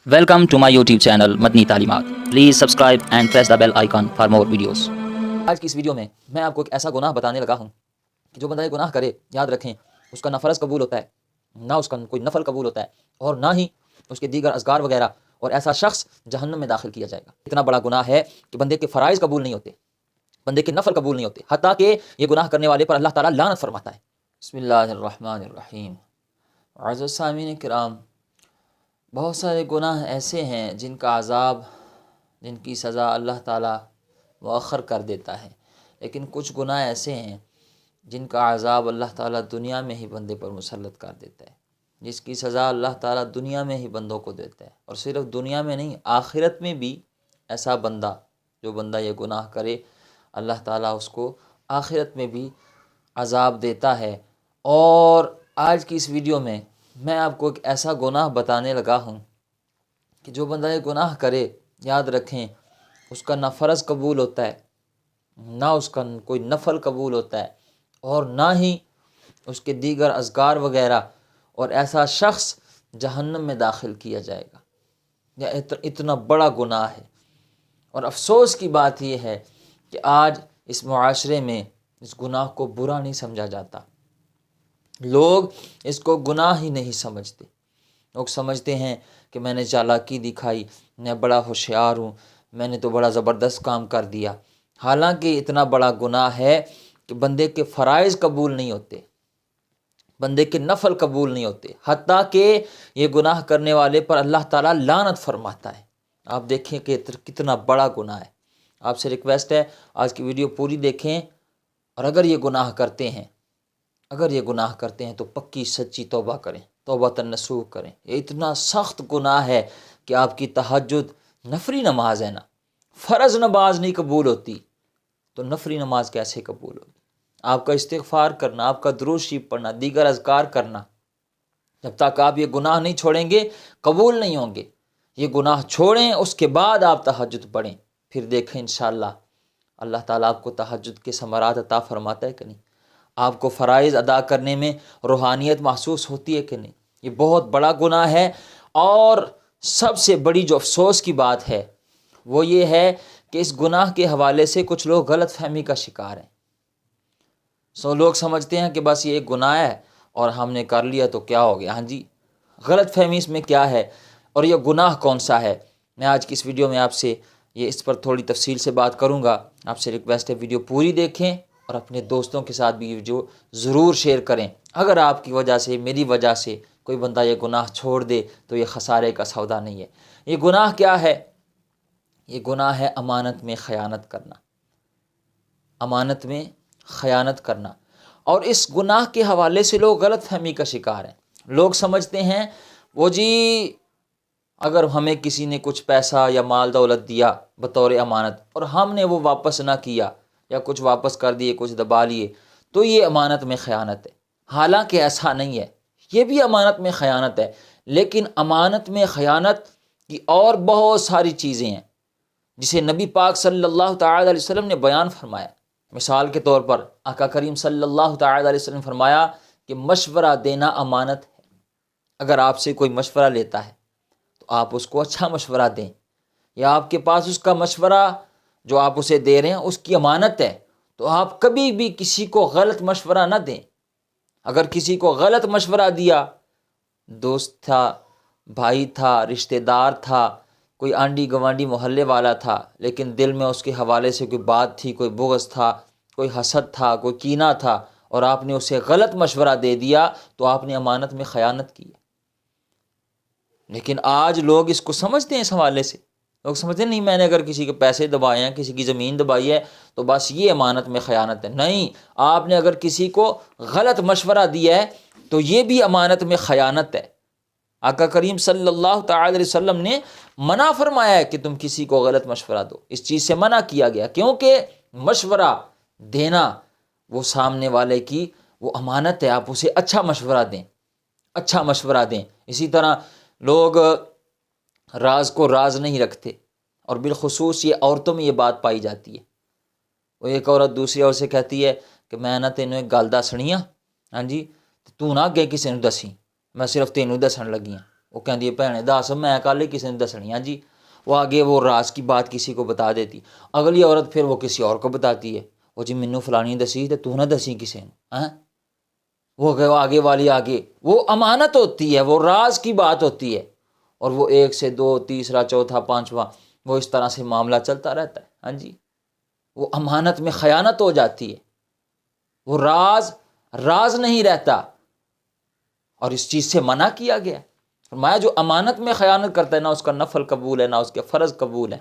Welcome to my YouTube channel مدنی تعلیمات. Please subscribe and press the bell icon for more videos. آج کی اس video میں آپ کو ایک ایسا گناہ بتانے لگا ہوں کہ جو بندہ یہ گناہ کرے، یاد رکھیں اس کا نہ فرض قبول ہوتا ہے، نہ اس کا کوئی نفل قبول ہوتا ہے، اور نہ ہی اس کے دیگر اذکار وغیرہ، اور ایسا شخص جہنم میں داخل کیا جائے گا. اتنا بڑا گناہ ہے کہ بندے کے فرائض قبول نہیں ہوتے، بندے کے نفل قبول نہیں ہوتے، حتیٰ کہ یہ گناہ کرنے والے پر اللہ تعالیٰ لعنت فرماتا ہے. بسم اللہ الرحمن الرحیم. معزز سامعین کرام، بہت سارے گناہ ایسے ہیں جن کا عذاب، جن کی سزا اللہ تعالیٰ مؤخر کر دیتا ہے، لیکن کچھ گناہ ایسے ہیں جن کا عذاب اللہ تعالیٰ دنیا میں ہی بندے پر مسلط کر دیتا ہے، جس کی سزا اللہ تعالیٰ دنیا میں ہی بندوں کو دیتا ہے. اور صرف دنیا میں نہیں، آخرت میں بھی ایسا بندہ، جو بندہ یہ گناہ کرے، اللہ تعالیٰ اس کو آخرت میں بھی عذاب دیتا ہے. اور آج کی اس ویڈیو میں آپ کو ایک ایسا گناہ بتانے لگا ہوں کہ جو بندہ یہ گناہ کرے، یاد رکھیں اس کا نہ فرض قبول ہوتا ہے، نہ اس کا کوئی نفل قبول ہوتا ہے، اور نہ ہی اس کے دیگر اذکار وغیرہ، اور ایسا شخص جہنم میں داخل کیا جائے گا. یہ اتنا بڑا گناہ ہے. اور افسوس کی بات یہ ہے کہ آج اس معاشرے میں اس گناہ کو برا نہیں سمجھا جاتا. لوگ اس کو گناہ ہی نہیں سمجھتے. لوگ سمجھتے ہیں کہ میں نے چالاکی دکھائی، میں بڑا ہوشیار ہوں، میں نے تو بڑا زبردست کام کر دیا. حالانکہ اتنا بڑا گناہ ہے کہ بندے کے فرائض قبول نہیں ہوتے، بندے کے نفل قبول نہیں ہوتے، حتیٰ کہ یہ گناہ کرنے والے پر اللہ تعالیٰ لعنت فرماتا ہے. آپ دیکھیں کہ کتنا بڑا گناہ ہے. آپ سے ریکویسٹ ہے آج کی ویڈیو پوری دیکھیں، اور اگر یہ گناہ کرتے ہیں تو پکی سچی توبہ کریں، توبۃ النصوح کریں. یہ اتنا سخت گناہ ہے کہ آپ کی تہجد، نفلی نماز ہے نا، فرض نماز نہیں قبول ہوتی تو نفلی نماز کیسے قبول ہوگی؟ آپ کا استغفار کرنا، آپ کا درود شریف پڑھنا، دیگر اذکار کرنا، جب تک آپ یہ گناہ نہیں چھوڑیں گے قبول نہیں ہوں گے. یہ گناہ چھوڑیں، اس کے بعد آپ تہجد پڑھیں، پھر دیکھیں انشاءاللہ اللہ تعالیٰ آپ کو تہجد کے ثمرات عطا فرماتا ہے کہ نہیں، آپ کو فرائض ادا کرنے میں روحانیت محسوس ہوتی ہے کہ نہیں. یہ بہت بڑا گناہ ہے. اور سب سے بڑی جو افسوس کی بات ہے وہ یہ ہے کہ اس گناہ کے حوالے سے کچھ لوگ غلط فہمی کا شکار ہیں. لوگ سمجھتے ہیں کہ بس یہ ایک گناہ ہے اور ہم نے کر لیا تو کیا ہو گیا. ہاں جی، غلط فہمی اس میں کیا ہے اور یہ گناہ کون سا ہے، میں آج کی اس ویڈیو میں آپ سے اس پر تھوڑی تفصیل سے بات کروں گا. آپ سے ریکویسٹ ہے ویڈیو پوری دیکھیں اور اپنے دوستوں کے ساتھ بھی یہ ویڈیو ضرور شیئر کریں. اگر آپ کی وجہ سے، میری وجہ سے کوئی بندہ یہ گناہ چھوڑ دے تو یہ خسارے کا سودا نہیں ہے. یہ گناہ کیا ہے؟ یہ گناہ ہے امانت میں خیانت کرنا. امانت میں خیانت کرنا. اور اس گناہ کے حوالے سے لوگ غلط فہمی کا شکار ہیں. لوگ سمجھتے ہیں وہ جی اگر ہمیں کسی نے کچھ پیسہ یا مال دولت دیا بطور امانت اور ہم نے وہ واپس نہ کیا یا کچھ واپس کر دیے، کچھ دبا لیے، تو یہ امانت میں خیانت ہے. حالانکہ ایسا نہیں ہے، یہ بھی امانت میں خیانت ہے، لیکن امانت میں خیانت کی اور بہت ساری چیزیں ہیں جسے نبی پاک صلی اللہ تعالی علیہ وسلم نے بیان فرمایا. مثال کے طور پر آقا کریم صلی اللہ تعالی علیہ وسلم نے فرمایا کہ مشورہ دینا امانت ہے. اگر آپ سے کوئی مشورہ لیتا ہے تو آپ اس کو اچھا مشورہ دیں، یا آپ کے پاس اس کا مشورہ جو آپ اسے دے رہے ہیں اس کی امانت ہے، تو آپ کبھی بھی کسی کو غلط مشورہ نہ دیں. اگر کسی کو غلط مشورہ دیا، دوست تھا، بھائی تھا، رشتہ دار تھا، کوئی آنڈی گوانڈی محلے والا تھا، لیکن دل میں اس کے حوالے سے کوئی بات تھی، کوئی بغض تھا، کوئی حسد تھا، کوئی کینہ تھا، اور آپ نے اسے غلط مشورہ دے دیا تو آپ نے امانت میں خیانت کی. لیکن آج لوگ اس کو سمجھتے ہیں، اس حوالے سے لوگ سمجھتے ہیں نہیں، میں نے اگر کسی کے پیسے دبائے ہیں، کسی کی زمین دبائی ہے تو بس یہ امانت میں خیانت ہے. نہیں، آپ نے اگر کسی کو غلط مشورہ دیا ہے تو یہ بھی امانت میں خیانت ہے. آقا کریم صلی اللہ تعالی علیہ وسلم نے منع فرمایا ہے کہ تم کسی کو غلط مشورہ دو. اس چیز سے منع کیا گیا کیونکہ مشورہ دینا وہ سامنے والے کی وہ امانت ہے. آپ اسے اچھا مشورہ دیں، اچھا مشورہ دیں. اسی طرح لوگ راز کو راز نہیں رکھتے، اور بالخصوص یہ عورتوں میں یہ بات پائی جاتی ہے. وہ ایک عورت دوسری عورت سے کہتی ہے کہ میں نہ تینوں ایک گل دسنی، ہاں جی، تو نہ اگے کسی نے دسی، میں صرف تینوں دسن لگی ہوں. وہ کہندی ہے بھینے دس میں کل کسی نے دسنیاں جی، وہ آگے وہ راز کی بات کسی کو بتا دیتی، اگلی عورت پھر وہ کسی اور کو بتاتی ہے، وہ جی مینوں فلانی دسی تو نہ دسی کسی نے، وہ آگے والی آگے، وہ امانت ہوتی ہے، وہ راز کی بات ہوتی ہے، اور وہ ایک سے دو، تیسرا، چوتھا، پانچواں، وہ اس طرح سے معاملہ چلتا رہتا ہے۔ ہاں جی، وہ امانت میں خیانت ہو جاتی ہے، وہ راز نہیں رہتا، اور اس چیز سے منع کیا گیا۔ فرمایا جو امانت میں خیانت کرتا ہے نہ اس کا نفل قبول ہے نہ اس کے فرض قبول ہے،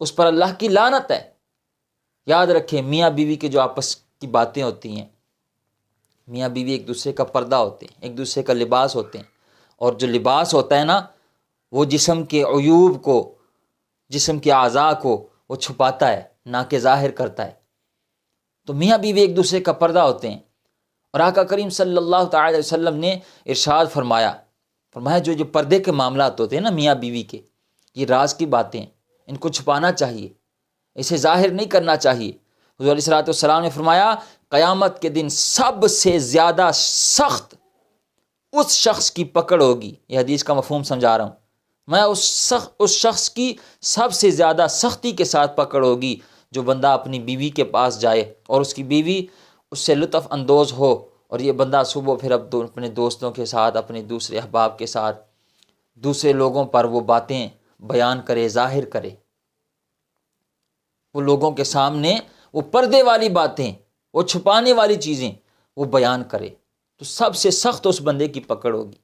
اس پر اللہ کی لعنت ہے۔ یاد رکھیں میاں بیوی کے جو آپس کی باتیں ہوتی ہیں، میاں بیوی ایک دوسرے کا پردہ ہوتے ہیں، ایک دوسرے کا لباس ہوتے ہیں، اور جو لباس ہوتا ہے نا وہ جسم کے عیوب کو، جسم کے اعضاء کو وہ چھپاتا ہے نہ کہ ظاہر کرتا ہے۔ تو میاں بیوی ایک دوسرے کا پردہ ہوتے ہیں، اور آقا کریم صلی اللہ تعالی علیہ وسلم نے ارشاد فرمایا جو پردے کے معاملات ہوتے ہیں نا میاں بیوی کے، یہ راز کی باتیں ہیں، ان کو چھپانا چاہیے، اسے ظاہر نہیں کرنا چاہیے۔ حضور علیہ الصلوۃ والسلام نے فرمایا قیامت کے دن سب سے زیادہ سخت اس شخص کی پکڑ ہوگی، یہ حدیث کا مفہوم سمجھا رہا ہوں میں، اس شخص کی سب سے زیادہ سختی کے ساتھ پکڑ ہوگی جو بندہ اپنی بیوی کے پاس جائے اور اس کی بیوی اس سے لطف اندوز ہو، اور یہ بندہ صبح پھر اب اپنے دوستوں کے ساتھ، اپنے دوسرے احباب کے ساتھ، دوسرے لوگوں پر وہ باتیں بیان کرے، ظاہر کرے، وہ لوگوں کے سامنے وہ پردے والی باتیں، وہ چھپانے والی چیزیں وہ بیان کرے، تو سب سے سخت اس بندے کی پکڑ ہوگی۔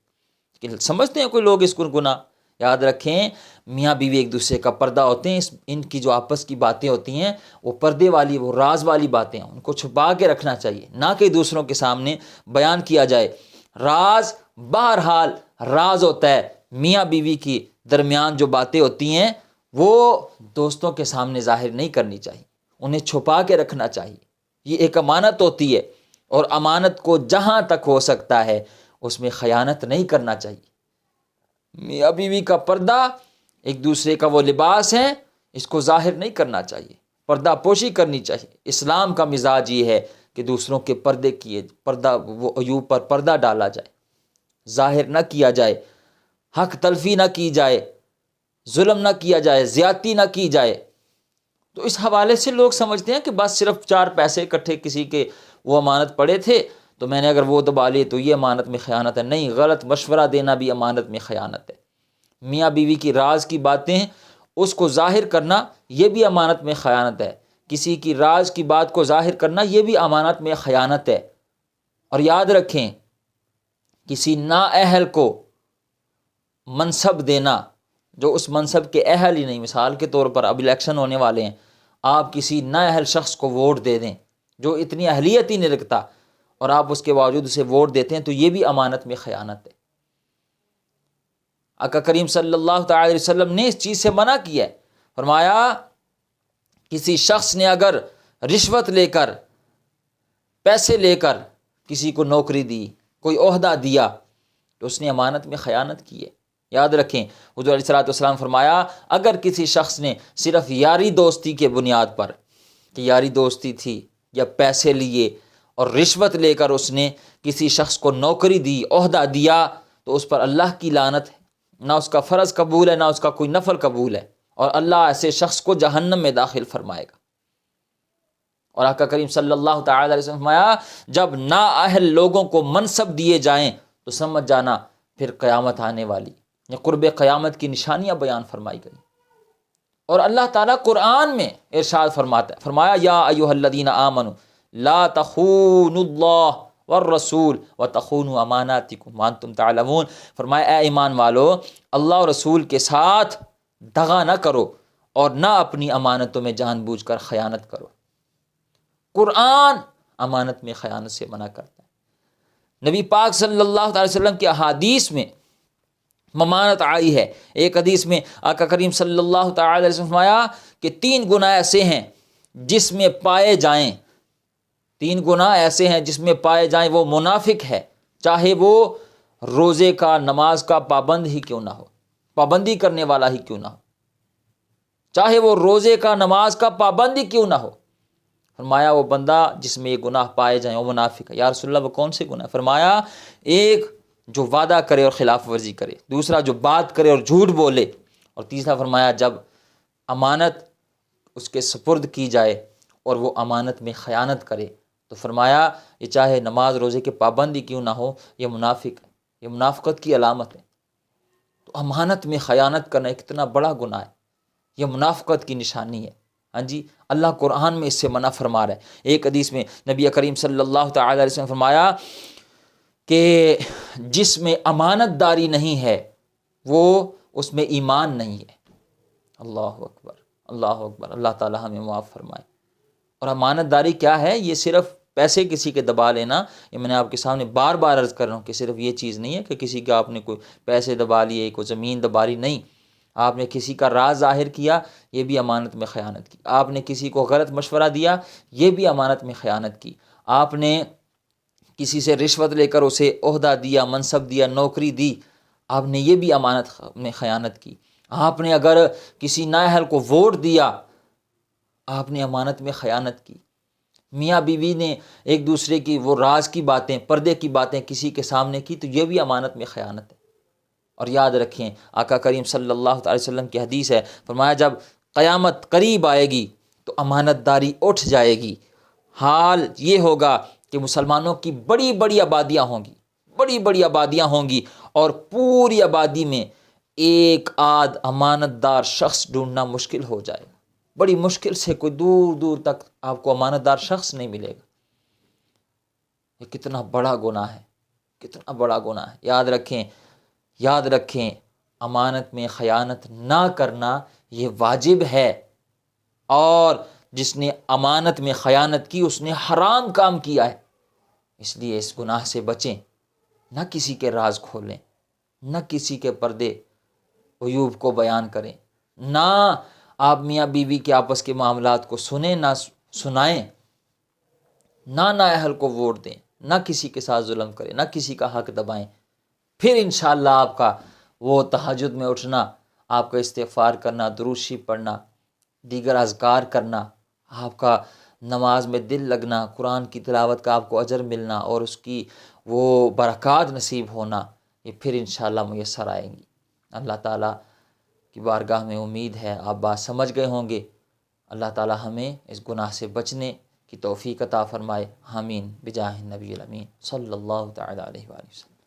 کہ سمجھتے ہیں کوئی لوگ اس کو گناہ؟ یاد رکھیں میاں بیوی ایک دوسرے کا پردہ ہوتے ہیں، ان کی جو آپس کی باتیں ہوتی ہیں وہ پردے والی، وہ راز والی باتیں ہیں، ان کو چھپا کے رکھنا چاہیے، نہ کہ دوسروں کے سامنے بیان کیا جائے۔ راز بہرحال راز ہوتا ہے، میاں بیوی کی درمیان جو باتیں ہوتی ہیں وہ دوستوں کے سامنے ظاہر نہیں کرنی چاہیے، انہیں چھپا کے رکھنا چاہیے، یہ ایک امانت ہوتی ہے، اور امانت کو جہاں تک ہو سکتا ہے اس میں خیانت نہیں کرنا چاہیے۔ میاں بیوی کا پردہ ایک دوسرے کا وہ لباس ہے، اس کو ظاہر نہیں کرنا چاہیے، پردہ پوشی کرنی چاہیے۔ اسلام کا مزاج یہ ہے کہ دوسروں کے پردہ وہ عیوب پر پردہ ڈالا جائے، ظاہر نہ کیا جائے، حق تلفی نہ کی جائے، ظلم نہ کیا جائے، زیادتی نہ کی جائے۔ تو اس حوالے سے لوگ سمجھتے ہیں کہ بس صرف 4 پیسے اکٹھے کسی کے وہ امانت پڑے تھے تو میں نے اگر وہ دبا لیے تو یہ امانت میں خیانت ہے۔ نہیں، غلط مشورہ دینا بھی امانت میں خیانت ہے۔ میاں بیوی کی راز کی باتیں اس کو ظاہر کرنا یہ بھی امانت میں خیانت ہے، کسی کی راز کی بات کو ظاہر کرنا یہ بھی امانت میں خیانت ہے۔ اور یاد رکھیں کسی نااہل کو منصب دینا جو اس منصب کے اہل ہی نہیں، مثال کے طور پر اب الیکشن ہونے والے ہیں، آپ کسی نااہل شخص کو ووٹ دے دیں جو اتنی اہلیت ہی نہیں رکھتا اور آپ اس کے باوجود اسے ووٹ دیتے ہیں تو یہ بھی امانت میں خیانت ہے۔ آقا کریم صلی اللہ تعالی علیہ وسلم نے اس چیز سے منع کیا ہے، فرمایا کسی شخص نے اگر رشوت لے کر، پیسے لے کر کسی کو نوکری دی، کوئی عہدہ دیا تو اس نے امانت میں خیانت کی ہے۔ یاد رکھیں حضور علیہ الصلوۃ والسلام فرمایا اگر کسی شخص نے صرف یاری دوستی کے بنیاد پر، کہ یاری دوستی تھی یا پیسے لیے اور رشوت لے کر اس نے کسی شخص کو نوکری دی، عہدہ دیا، تو اس پر اللہ کی لعنت ہے، نہ اس کا فرض قبول ہے نہ اس کا کوئی نفل قبول ہے، اور اللہ ایسے شخص کو جہنم میں داخل فرمائے گا۔ اور آقا کریم صلی اللہ تعالی علیہ وسلم فرمایا جب نااہل لوگوں کو منصب دیے جائیں تو سمجھ جانا پھر قیامت آنے والی، یا قرب قیامت کی نشانیاں بیان فرمائی گئی۔ اور اللہ تعالیٰ قرآن میں ارشاد فرماتا ہے، فرمایا یا ایھا الذین آمنوا لا تخونوا اللہ والرسول وتخونوا اماناتکم وانتم تعلمون، فرمایا اے ایمان والو اللہ اور رسول کے ساتھ دغا نہ کرو اور نہ اپنی امانتوں میں جان بوجھ کر خیانت کرو۔ قرآن امانت میں خیانت سے منع کرتا ہے۔ نبی پاک صلی اللہ علیہ وسلم کی احادیث میں ممانت آئی ہے۔ ایک حدیث میں آقا کریم صلی اللہ تعالی علیہ وسلم فرمایا کہ 3 گناہ ایسے ہیں جس میں پائے جائیں، 3 گناہ ایسے ہیں جس میں پائے جائیں وہ منافق ہے، چاہے وہ روزے کا، نماز کا پابند ہی کیوں نہ ہو، پابندی کرنے والا ہی کیوں نہ ہو، چاہے وہ روزے کا، نماز کا پابند ہی کیوں نہ ہو۔ فرمایا وہ بندہ جس میں یہ گناہ پائے جائیں وہ منافق ہے۔ یا رسول اللہ وہ کون سے گناہ؟ فرمایا ایک جو وعدہ کرے اور خلاف ورزی کرے، دوسرا جو بات کرے اور جھوٹ بولے، اور تیسرا فرمایا جب امانت اس کے سپرد کی جائے اور وہ امانت میں خیانت کرے تو فرمایا یہ چاہے نماز روزے کے پابندی کیوں نہ ہو، یہ منافق ہے، یہ منافقت کی علامت ہے۔ تو امانت میں خیانت کرنا ایک اتنا بڑا گناہ ہے، یہ منافقت کی نشانی ہے۔ ہاں جی، اللہ قرآن میں اس سے منع فرما رہا ہے۔ ایک حدیث میں نبی کریم صلی اللہ تعالی علیہ وسلم نے فرمایا کہ جس میں امانت داری نہیں ہے وہ اس میں ایمان نہیں ہے۔ اللہ اکبر، اللہ اکبر، اللہ تعالی ہمیں معاف فرمائے۔ اور امانت داری کیا ہے؟ یہ صرف پیسے کسی کے دبا لینا، یہ میں نے آپ کے سامنے بار بار عرض کر رہا ہوں کہ صرف یہ چیز نہیں ہے کہ کسی کا آپ نے کوئی پیسے دبا لیے، کوئی زمین دبا لی، نہیں، آپ نے کسی کا راز ظاہر کیا، یہ بھی امانت میں خیانت کی۔ آپ نے کسی کو غلط مشورہ دیا، یہ بھی امانت میں خیانت کی۔ آپ نے کسی سے رشوت لے کر اسے عہدہ دیا، منصب دیا، نوکری دی، آپ نے یہ بھی امانت میں خیانت کی۔ آپ نے اگر کسی نااہل کو ووٹ دیا، آپ نے امانت میں خیانت کی۔ میاں بیوی نے ایک دوسرے کی وہ راز کی باتیں، پردے کی باتیں کسی کے سامنے کی، تو یہ بھی امانت میں خیانت ہے۔ اور یاد رکھیں آقا کریم صلی اللہ علیہ وسلم کی حدیث ہے، فرمایا جب قیامت قریب آئے گی تو امانت داری اٹھ جائے گی۔ حال یہ ہوگا کہ مسلمانوں کی بڑی بڑی آبادیاں ہوں گی، بڑی بڑی آبادیاں ہوں گی، اور پوری آبادی میں ایک آدھ امانت دار شخص ڈھونڈنا مشکل ہو جائے گا۔ بڑی مشکل سے، کوئی دور دور تک آپ کو امانت دار شخص نہیں ملے گا۔ یہ کتنا بڑا گناہ ہے، کتنا بڑا گناہ ہے۔ یاد رکھیں امانت میں خیانت نہ کرنا یہ واجب ہے، اور جس نے امانت میں خیانت کی اس نے حرام کام کیا ہے۔ اس لیے اس گناہ سے بچیں، نہ کسی کے راز کھولیں، نہ کسی کے پردے عیوب کو بیان کریں، نہ آپ میاں بیوی کے آپس کے معاملات کو سنیں، نہ سنائیں، نہ نااہل کو ووٹ دیں، نہ کسی کے ساتھ ظلم کریں، نہ کسی کا حق دبائیں۔ پھر انشاءاللہ آپ کا وہ تہجد میں اٹھنا، آپ کا استغفار کرنا، درود شریف پڑھنا، دیگر اذکار کرنا، آپ کا نماز میں دل لگنا، قرآن کی تلاوت کا آپ کو اجر ملنا اور اس کی وہ برکات نصیب ہونا، یہ پھر انشاءاللہ میسر آئیں گی۔ اللہ تعالیٰ کی بارگاہ میں امید ہے آپ بات سمجھ گئے ہوں گے۔ اللہ تعالیٰ ہمیں اس گناہ سے بچنے کی توفیق عطا فرمائے۔ آمین بجاہ النبی الامین صلی اللہ تعالیٰ علیہ وآلہ وسلم۔